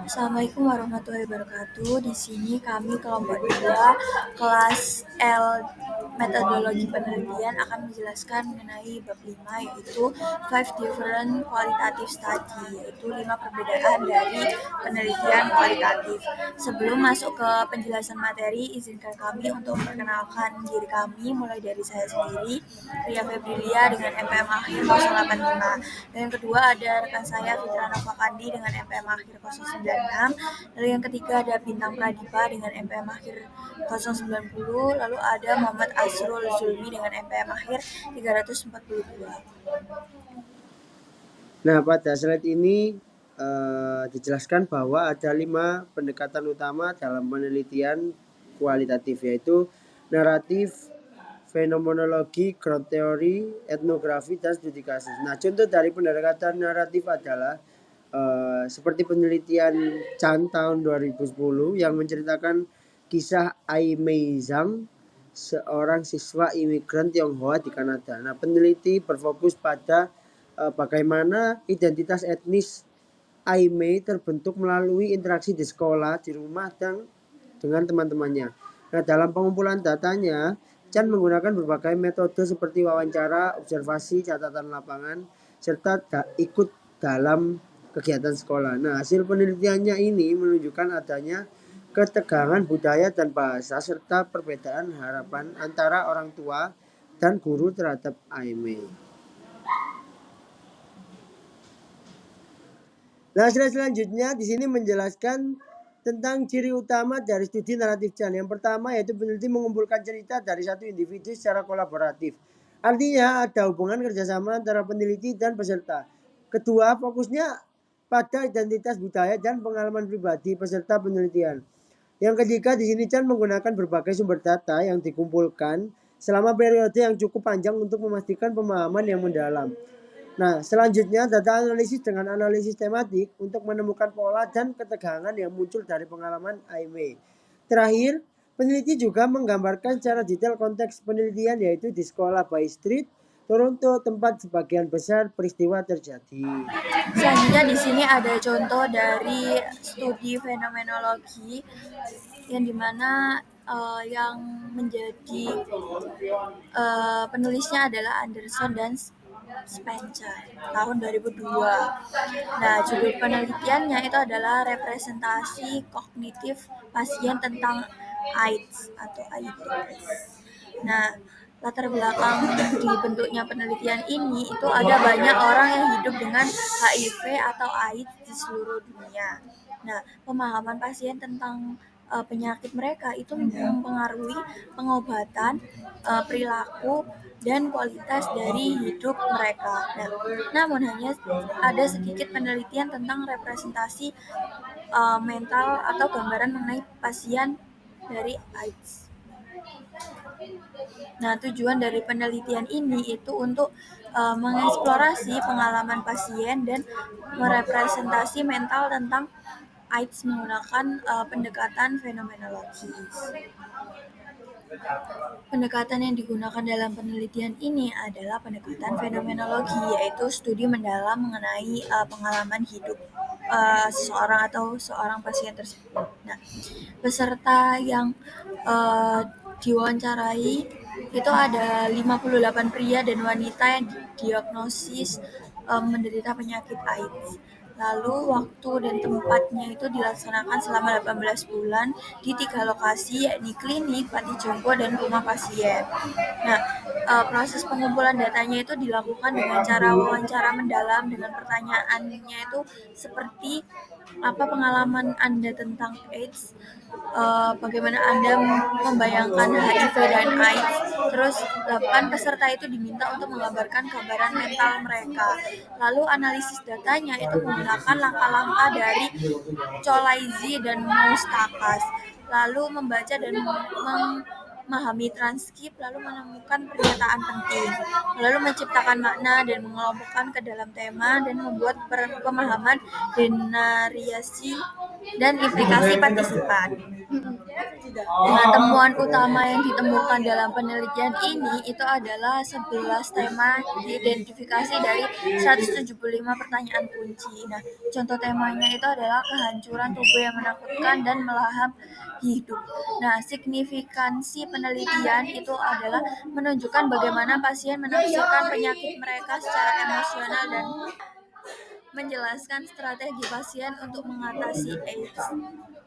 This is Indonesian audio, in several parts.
Assalamualaikum warahmatullahi wabarakatuh. Di sini kami kelompok 2 kelas L metodologi penelitian akan menjelaskan mengenai bab 5 yaitu 5 different qualitative study, yaitu 5 perbedaan dari penelitian kualitatif. Sebelum masuk ke penjelasan materi, izinkan kami untuk memperkenalkan diri kami mulai dari saya sendiri, Ria Febrilia dengan MPM akhir 085. Dan yang kedua ada rekan saya Fitra Novakandi dengan MPM akhir 096. Lalu yang ketiga ada Bintang Pradipa dengan MPM akhir 090. Lalu ada Muhammad Asrul Zulmi dengan MPM akhir 342. Nah, pada slide ini dijelaskan bahwa ada 5 pendekatan utama dalam penelitian kualitatif, yaitu naratif, fenomenologi, ground theory, etnografi, dan studi kasus. Nah, contoh dari pendekatan naratif adalah seperti penelitian Chan tahun 2010 yang menceritakan kisah Ai Mei Zhang, seorang siswa imigran Tionghoa di Kanada. Nah, peneliti berfokus pada bagaimana identitas etnis Ai Mei terbentuk melalui interaksi di sekolah, di rumah, dan dengan teman-temannya. Nah, dalam pengumpulan datanya, Chan menggunakan berbagai metode seperti wawancara, observasi, catatan lapangan, serta ikut dalam kegiatan sekolah. Nah, hasil penelitiannya ini menunjukkan adanya ketegangan budaya dan bahasa serta perbedaan harapan antara orang tua dan guru terhadap Ai Mei. Nah, slide selanjutnya di sini menjelaskan tentang ciri utama dari studi naratif Chan. Yang pertama yaitu peneliti mengumpulkan cerita dari satu individu secara kolaboratif. Artinya ada hubungan kerjasama antara peneliti dan peserta. Kedua, fokusnya pada identitas budaya dan pengalaman pribadi peserta penelitian. Yang ketiga, di sini Chan menggunakan berbagai sumber data yang dikumpulkan selama periode yang cukup panjang untuk memastikan pemahaman yang mendalam. Nah, selanjutnya data analisis dengan analisis tematik untuk menemukan pola dan ketegangan yang muncul dari pengalaman Ai Mei. Terakhir, peneliti juga menggambarkan secara detail konteks penelitian yaitu di sekolah Bay Street, Toronto, tempat sebagian besar peristiwa terjadi. Selanjutnya di sini ada contoh dari studi fenomenologi yang dimana yang menjadi penulisnya adalah Anderson dan Spencer tahun 2002. Nah, judul penelitiannya itu adalah representasi kognitif pasien tentang AIDS atau AIDS. Nah, latar belakang dibentuknya penelitian ini itu ada banyak orang yang hidup dengan HIV atau AIDS di seluruh dunia. Nah, pemahaman pasien tentang penyakit mereka itu mempengaruhi pengobatan, perilaku, dan kualitas dari hidup mereka. Nah, namun hanya ada sedikit penelitian tentang representasi mental atau gambaran mengenai pasien dari AIDS. Nah, tujuan dari penelitian ini itu untuk mengeksplorasi pengalaman pasien dan merepresentasi mental tentang AIDS menggunakan pendekatan fenomenologis. Pendekatan yang digunakan dalam penelitian ini adalah pendekatan fenomenologi, yaitu studi mendalam mengenai pengalaman hidup seseorang atau seorang pasien tersebut. Nah, peserta yang diwawancarai itu ada 58 pria dan wanita yang didiagnosis menderita penyakit AIDS. Lalu waktu dan tempatnya itu dilaksanakan selama 18 bulan di 3 lokasi, yakni klinik, panti jompo, dan rumah pasien. Nah, proses pengumpulan datanya itu dilakukan dengan cara wawancara mendalam dengan pertanyaannya itu seperti apa pengalaman Anda tentang AIDS, bagaimana Anda membayangkan HIV dan AIDS. Terus 8 peserta itu diminta untuk menggambarkan gambaran mental mereka. Lalu analisis datanya itu menggunakan langkah-langkah dari Cholaizi dan Mustakas. Lalu membaca dan memahami transkrip, lalu menemukan pernyataan penting, lalu menciptakan makna dan mengelompokkan ke dalam tema dan membuat pemahaman dan narasi dan implikasi partisipan. Nah, temuan utama yang ditemukan dalam penelitian ini itu adalah 11 tema diidentifikasi dari 175 pertanyaan kunci. Nah, contoh temanya itu adalah kehancuran tubuh yang menakutkan dan melahap hidup. Nah, signifikansi penelitian itu adalah menunjukkan bagaimana pasien menafsirkan penyakit mereka secara emosional dan menjelaskan strategi pasien untuk mengatasi AIDS.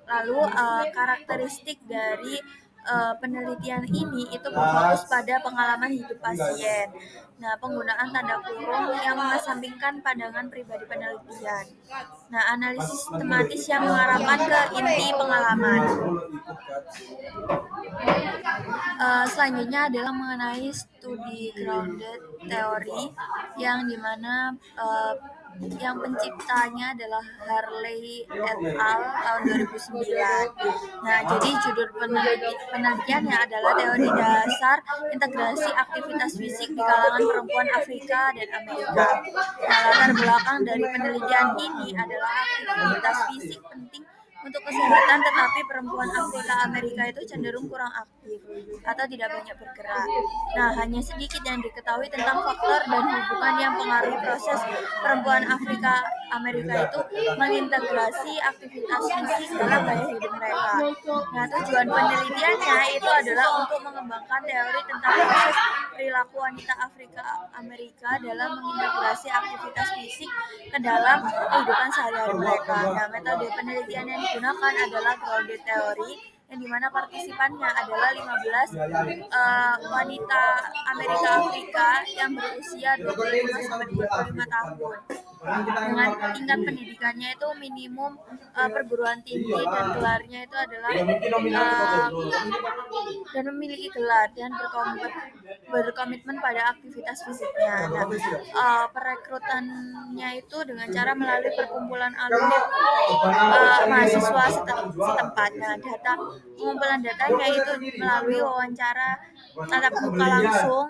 Lalu karakteristik dari penelitian ini itu berfokus pada pengalaman hidup pasien. Nah, penggunaan tanda kurung yang mengesampingkan pandangan pribadi penelitian. Nah, analisis sistematis yang mengarahkan ke inti pengalaman. Selanjutnya adalah mengenai studi grounded theory yang dimana yang penciptanya adalah Harley et al. Tahun 2009. Nah, jadi judul penelitiannya adalah teori dasar integrasi aktivitas fisik di kalangan perempuan Afrika dan Amerika. Nah, latar belakang dari penelitian ini adalah aktivitas fisik penting untuk kesehatan, tetapi perempuan Afrika Amerika itu cenderung kurang aktif atau tidak banyak bergerak. Nah, hanya sedikit yang diketahui tentang faktor dan hubungan yang mempengaruhi proses perempuan Afrika Amerika itu mengintegrasi aktivitas fisik dalam gaya hidup mereka. Nah, tujuan penelitiannya itu adalah untuk mengembangkan teori tentang proses perilaku wanita Afrika Amerika dalam mengintegrasi aktivitas fisik ke dalam kehidupan sehari-hari mereka. Nah, metode penelitian yang digunakan adalah grounded theory yang dimana partisipannya adalah 15 wanita Amerika Afrika yang berusia 25 sampai 35 tahun dengan tingkat pendidikannya itu minimum perguruan tinggi dan gelarnya itu adalah dan memiliki gelar dan berkomitmen pada aktivitas fisiknya. Nah, perekrutannya itu dengan cara melalui perkumpulan alumni mahasiswa setempat. Nah, pengumpulan datanya itu melalui wawancara tatap muka langsung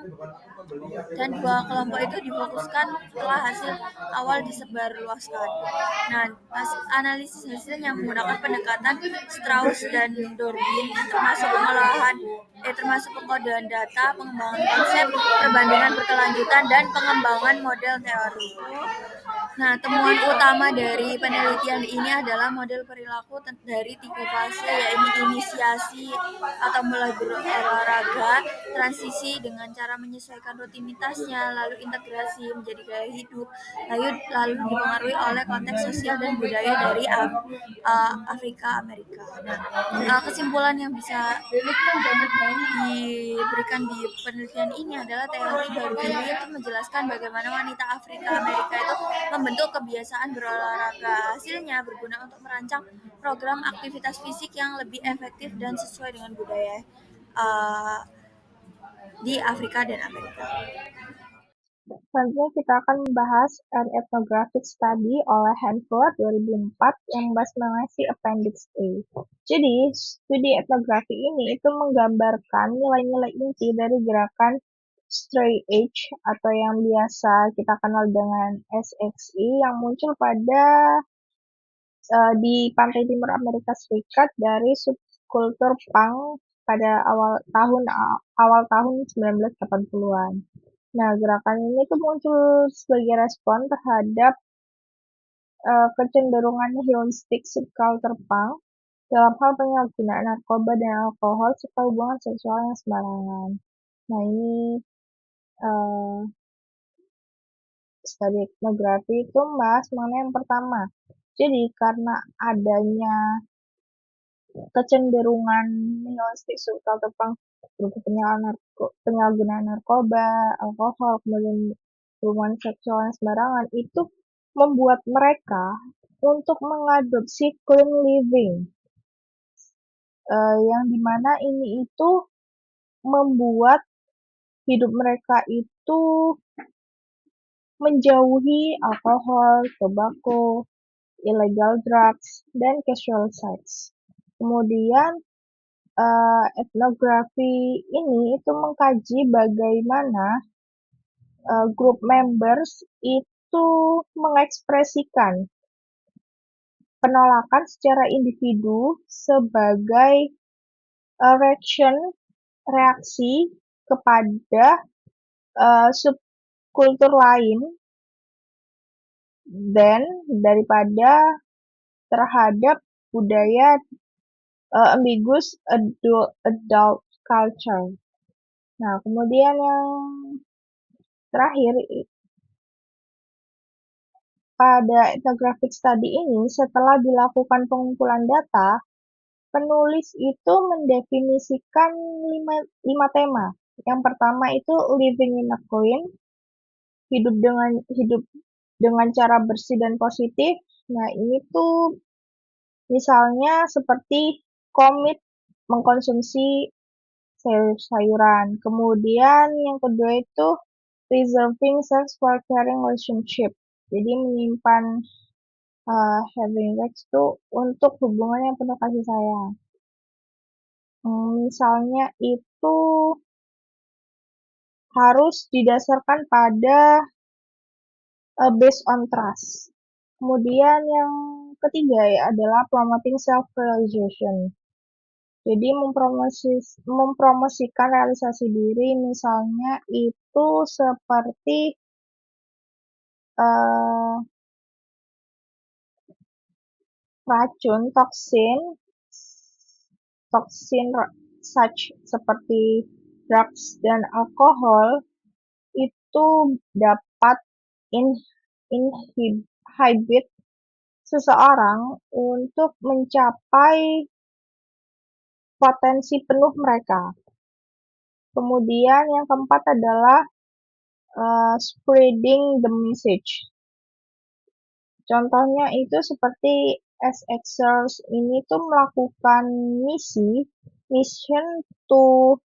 dan dua kelompok itu difokuskan setelah hasil awal disebarluaskan. Nah, analisis hasilnya menggunakan pendekatan Strauss dan Durbin termasuk pengkodean data, pengembangan konsep, perbandingan berkelanjutan, dan pengembangan model teori. Nah, temuan utama dari penelitian ini adalah model perilaku dari 3 fase, yaitu inisiasi atau mulai berolahraga, transisi dengan cara menyesuaikan rutinitasnya, lalu integrasi menjadi gaya hidup, lalu dipengaruhi oleh konteks sosial dan budaya dari Afrika Amerika. Nah, kesimpulan yang bisa diberikan di penelitian ini adalah teori baru ini untuk menjelaskan bagaimana wanita Afrika Amerika itu membentuk kebiasaan berolahraga. Hasilnya berguna untuk merancang program aktivitas fisik yang lebih efektif dan sesuai dengan budaya di Afrika dan Amerika. Selanjutnya kita akan membahas An Ethnographic Study oleh Hanford 2004 yang membahas mengenai si Appendix A. Jadi, studi etnografi ini itu menggambarkan nilai-nilai inti dari gerakan Straight Edge atau yang biasa kita kenal dengan SXE yang muncul pada di pantai timur Amerika Serikat dari subkultur punk pada awal tahun 1980-an. Nah, gerakan ini tuh muncul sebagai respon terhadap kecenderungan hedonistik subkultur punk dalam hal penyalahgunaan narkoba dan alkohol serta hubungan seksual yang sembarangan. Nah, ini studi etnografi itu membahas mengenai yang pertama. Jadi, karena adanya kecenderungan hedonistik subkultur punk berupa penyalahgunaan narkoba, alkohol, kemudian hubungan seksual yang sembarangan itu membuat mereka untuk mengadopsi clean living, yang dimana ini itu membuat hidup mereka itu menjauhi alkohol, tobacco, illegal drugs, dan casual sex. Kemudian etnografi ini itu mengkaji bagaimana group members itu mengekspresikan penolakan secara individu sebagai reaksi kepada subkultur lain dan daripada terhadap budaya ambiguous adult culture. Nah, kemudian yang terakhir, pada ethnographic study ini, setelah dilakukan pengumpulan data, penulis itu mendefinisikan lima tema. Yang pertama itu living in a clean, hidup dengan cara bersih dan positif. Nah, ini tuh misalnya seperti komit mengkonsumsi sayur-sayuran. Kemudian yang kedua itu preserving sex for caring relationship. Jadi menyimpan having sex itu untuk hubungan yang penuh kasih sayang. Misalnya itu harus didasarkan pada based on trust. Kemudian yang ketiga ya adalah promoting self-realization. Jadi mempromosikan realisasi diri, misalnya itu seperti racun, toksin seperti drugs dan alkohol itu dapat inhibit seseorang untuk mencapai potensi penuh mereka. Kemudian yang keempat adalah spreading the message. Contohnya itu seperti SXers ini tuh melakukan mission to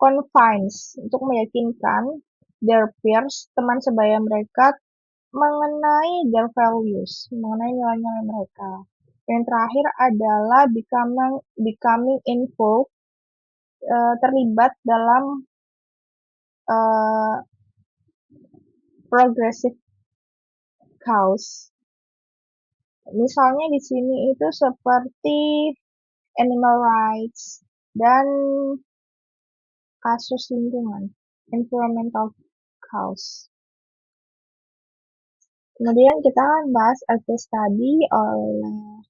convince, untuk meyakinkan their peers, teman sebaya mereka, mengenai their values, mengenai nilai-nilai mereka. Yang terakhir adalah becoming involved, terlibat dalam progressive cause. Misalnya di sini itu seperti animal rights dan kasus lingkungan, environmental cause. Kemudian kita akan bahas case study oleh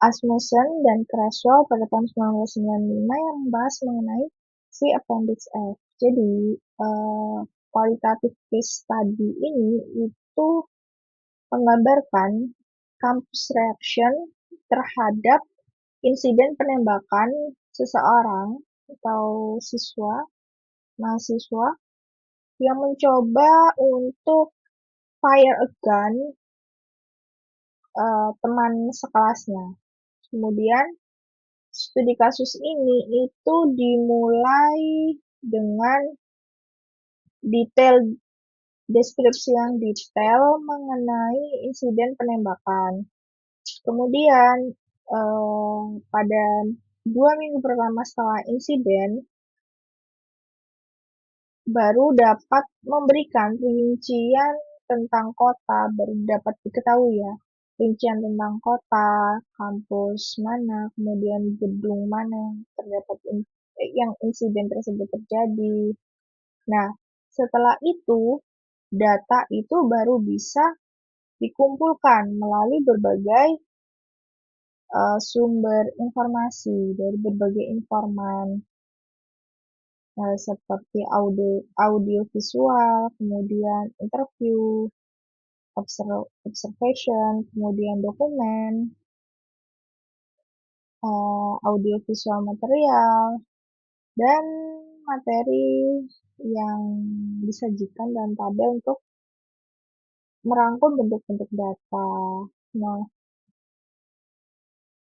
Asmussen dan Creswell pada tahun 1995 yang membahas mengenai si Appendix F. Jadi, qualitative case study ini itu menggambarkan campus reaction terhadap insiden penembakan seseorang atau mahasiswa yang mencoba untuk fire a gun teman sekelasnya. Kemudian studi kasus ini itu dimulai dengan deskripsi yang detail mengenai insiden penembakan. Kemudian pada 2 minggu pertama setelah insiden, baru dapat memberikan rincian tentang kota, baru dapat diketahui ya, rincian tentang kota, kampus mana, kemudian gedung mana yang insiden tersebut terjadi. Nah, setelah itu, data itu baru bisa dikumpulkan melalui berbagai sumber informasi dari berbagai informan, seperti audio visual, kemudian interview, observation, kemudian dokumen, audio visual material, dan materi yang disajikan dalam tabel untuk merangkum bentuk-bentuk data. Nah,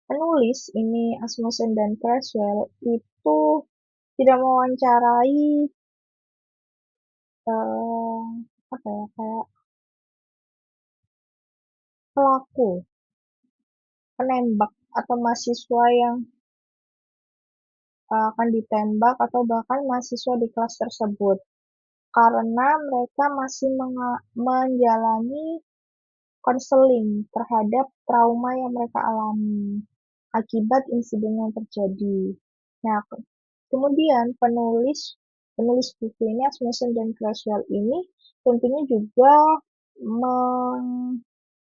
penulis ini Asmussen dan Creswell itu tidak mewawancarai kayak pelaku, penembak atau mahasiswa yang akan ditembak atau bahkan mahasiswa di kelas tersebut, karena mereka masih menjalani konseling terhadap trauma yang mereka alami akibat insiden yang terjadi. Nah, kemudian penulis buku ini, Asmussen dan Creswell ini tentunya juga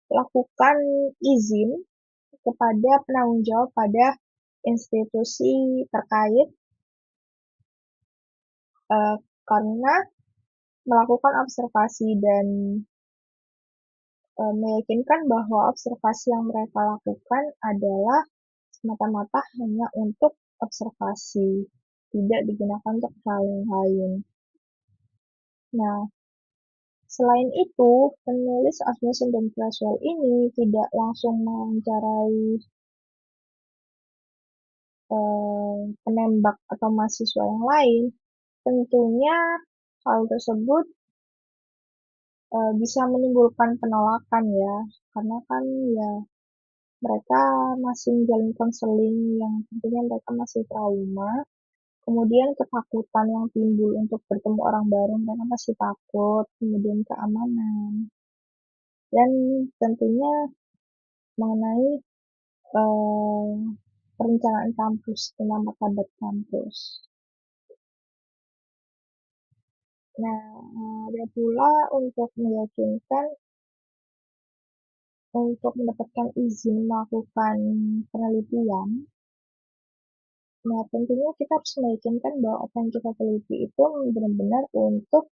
melakukan izin kepada penanggung jawab pada institusi terkait eh, karena melakukan observasi dan meyakinkan bahwa observasi yang mereka lakukan adalah semata-mata hanya untuk observasi, tidak digunakan untuk hal yang lain. Nah, selain itu, penulis Asmussen dan Creswell ini tidak langsung mewawancarai penembak atau mahasiswa yang lain. Tentunya hal tersebut bisa menimbulkan penolakan ya, karena kan ya mereka masih menjalani konseling yang tentunya mereka masih trauma. Kemudian ketakutan yang timbul untuk bertemu orang baru, mereka masih takut, kemudian keamanan, dan tentunya mengenai eh, perencanaan kampus, tentang martabat kampus. Nah, ada pula untuk meyakinkan untuk mendapatkan izin melakukan penelitian. Nah, tentunya kita harus meyakinkan bahwa apa yang kita teliti itu benar-benar untuk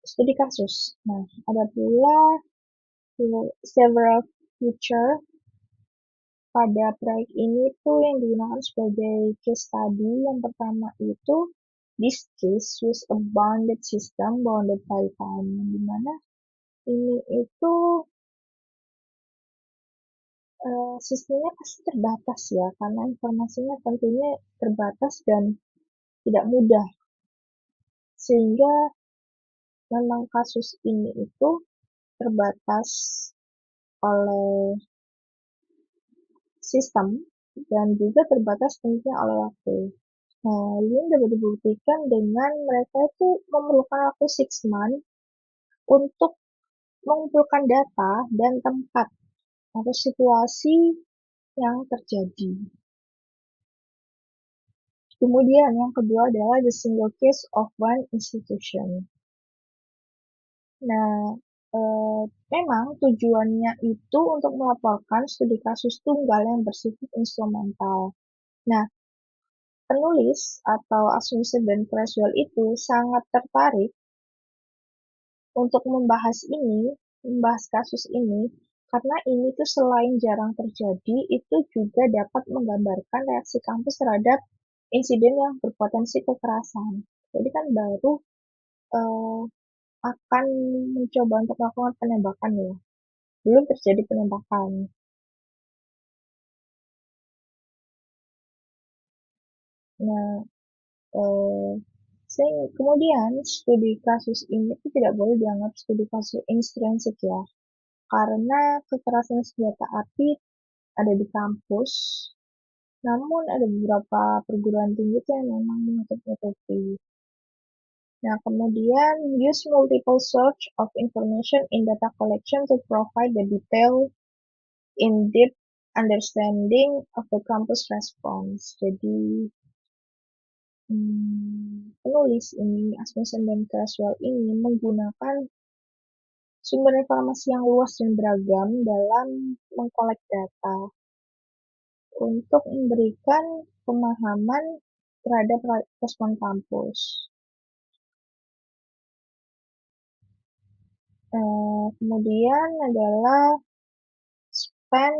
studi kasus. Nah, ada pula several feature pada proyek ini tuh yang digunakan sebagai case study. Yang pertama itu this case with a bounded system bounded by time, dimana ini itu sistemnya pasti terbatas ya, karena informasinya tentunya terbatas dan tidak mudah, sehingga memang kasus ini itu terbatas oleh sistem dan juga terbatas tentunya oleh waktu. Nah, ini dapat dibuktikan dengan mereka itu memerlukan waktu 6 months untuk mengumpulkan data dan tempat atau situasi yang terjadi. Kemudian yang kedua adalah the single case of one institution. Nah, memang tujuannya itu untuk melaporkan studi kasus tunggal yang bersifat instrumental. Nah, penulis atau Asmussen dan Creswell itu sangat tertarik untuk membahas kasus ini, karena ini tuh selain jarang terjadi, itu juga dapat menggambarkan reaksi kampus terhadap insiden yang berpotensi kekerasan. Jadi kan baru eh, akan mencoba untuk melakukan penembakan ya, belum terjadi penembakan. Nah, eh, kemudian studi kasus ini itu tidak boleh dianggap studi kasus intrinsik ya, karena kekerasan senjata api ada di kampus, namun ada beberapa perguruan tinggi yang memang menutup-nutupi. Nah, kemudian use multiple source of information in data collection to provide the detailed, in-depth understanding of the campus response. Jadi, penulis ini, Asmussen dan Creswell ini menggunakan sumber informasi yang luas dan beragam dalam mengkolek data untuk memberikan pemahaman terhadap respon kampus. Kemudian adalah spend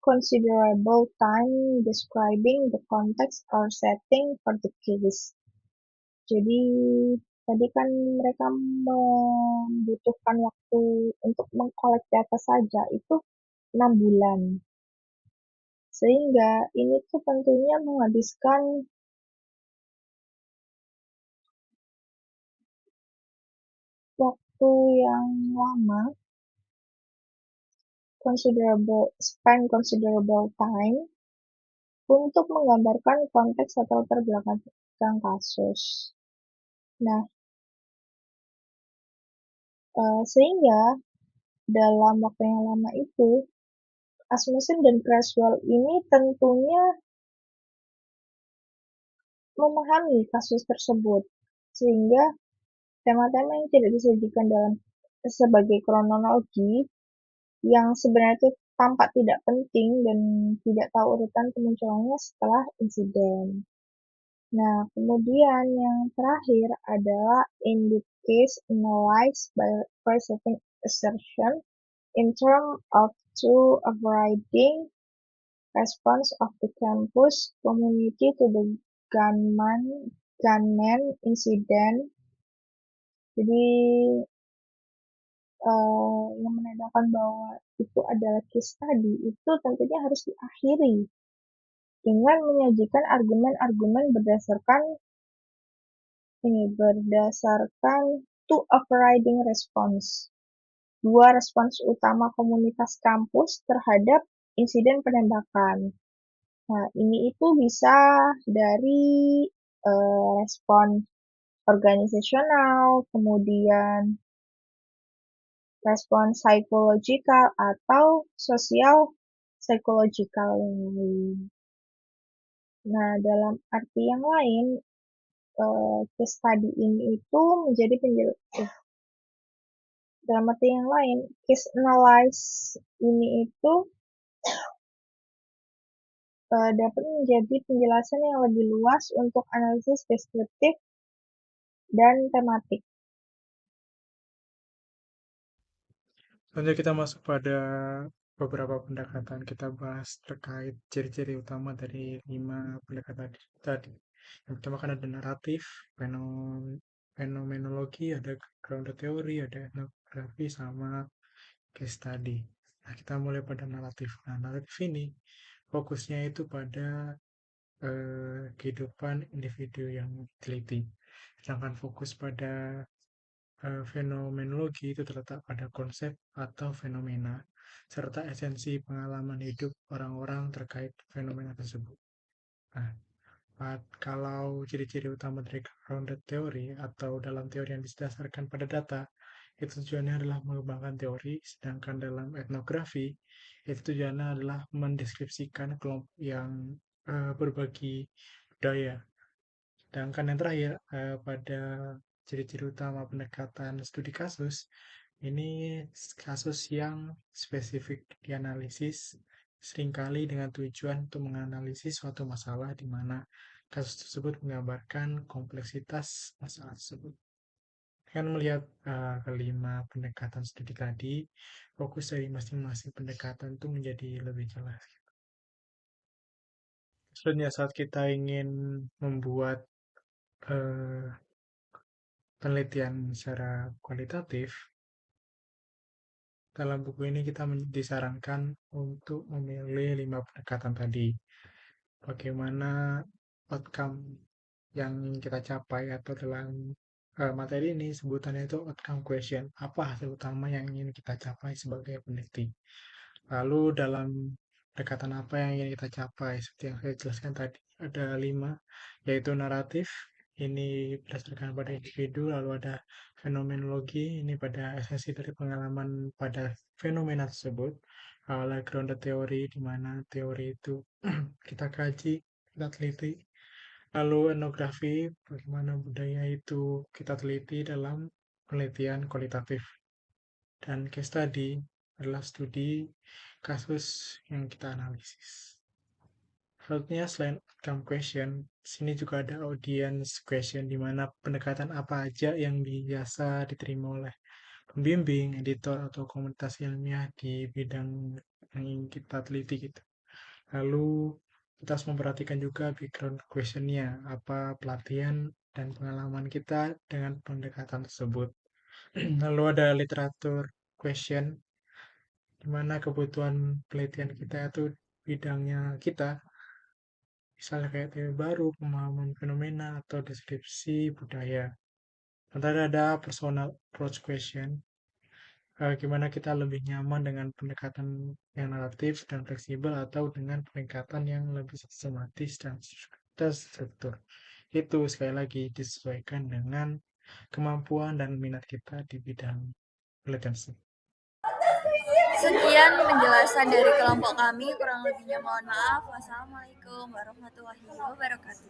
considerable time describing the context or setting for the case. Jadi tadi kan mereka membutuhkan waktu untuk mengkolek data saja itu 6 bulan. Sehingga ini tuh tentunya menghabiskan waktu yang lama, spend considerable time untuk menggambarkan konteks atau latar belakang kasus. Nah, sehingga dalam waktu yang lama itu, Asmussen dan Creswell ini tentunya memahami kasus tersebut, sehingga tema-tema yang tidak disajikan dalam sebagai kronologi yang sebenarnya itu tampak tidak penting dan tidak tahu urutan kemunculannya setelah insiden. Nah, kemudian yang terakhir adalah indicate case analyze by presenting assertion in terms of two overriding response of the campus community to the gunman incident. Jadi yang menandakan bahwa itu adalah case study itu tentunya harus diakhiri dengan menyajikan argumen-argumen berdasarkan two overriding response, dua respons utama komunitas kampus terhadap insiden penembakan. Nah, ini itu bisa dari respon organisasional, kemudian respon psikologikal atau sosial psikologikal yang lain. Nah, dalam arti yang lain, case study ini itu menjadi dalam arti yang lain, case analyze ini itu dapat menjadi penjelasan yang lebih luas untuk analisis deskriptif dan tematik. Selanjutnya kita masuk pada beberapa pendekatan. Kita bahas terkait ciri-ciri utama dari 5 pendekatan tadi. Yang pertama kan ada naratif, fenomenologi, ada ground theory, ada etnografi, sama case study. Nah, kita mulai pada naratif. Nah, naratif ini fokusnya itu pada kehidupan individu yang diteliti. Sedangkan fokus pada fenomenologi itu terletak pada konsep atau fenomena, serta esensi pengalaman hidup orang-orang terkait fenomena tersebut. Nah, kalau ciri-ciri utama dari grounded theory atau dalam teori yang didasarkan pada data, itu tujuannya adalah mengembangkan teori, sedangkan dalam etnografi, itu tujuannya adalah mendeskripsikan kelompok yang berbagi budaya. Sedangkan yang terakhir, pada ciri-ciri utama pendekatan studi kasus, ini kasus yang spesifik dianalisis seringkali dengan tujuan untuk menganalisis suatu masalah di mana kasus tersebut menggambarkan kompleksitas masalah tersebut. Dengan melihat kelima pendekatan studi tadi, fokus dari masing-masing pendekatan itu menjadi lebih jelas. Selanjutnya saat kita ingin membuat penelitian secara kualitatif, dalam buku ini kita disarankan untuk memilih 5 pendekatan tadi. Bagaimana outcome yang ingin kita capai, atau dalam materi ini sebutannya itu outcome question. Apa hasil utama yang ingin kita capai sebagai peneliti? Lalu dalam pendekatan apa yang ingin kita capai? Seperti yang saya jelaskan tadi, ada 5, yaitu naratif, ini berdasarkan pada individu, lalu ada fenomenologi, ini pada esensi dari pengalaman pada fenomena tersebut, ada grounded theory, di mana teori itu kita kaji, kita teliti, lalu etnografi, bagaimana budaya itu kita teliti dalam penelitian kualitatif, dan case study adalah studi kasus yang kita analisis. Selanjutnya, selain outcome question, sini juga ada audience question, di mana pendekatan apa aja yang biasa diterima oleh pembimbing, editor, atau komunitas ilmiah di bidang yang ingin kita teliti gitu. Lalu kita harus memperhatikan juga background question-nya, apa pelatihan dan pengalaman kita dengan pendekatan tersebut. Lalu ada literatur question, di mana kebutuhan penelitian kita itu bidangnya kita, misalnya kayak teori baru, pemahaman fenomena, atau deskripsi budaya. Nanti ada personal approach question, gimana kita lebih nyaman dengan pendekatan yang naratif dan fleksibel, atau dengan pendekatan yang lebih sistematis dan terstruktur. Itu sekali lagi disesuaikan dengan kemampuan dan minat kita di bidang penelitian. Sekian penjelasan dari kelompok kami, kurang lebihnya mohon maaf. Wassalamualaikum warahmatullahi wabarakatuh.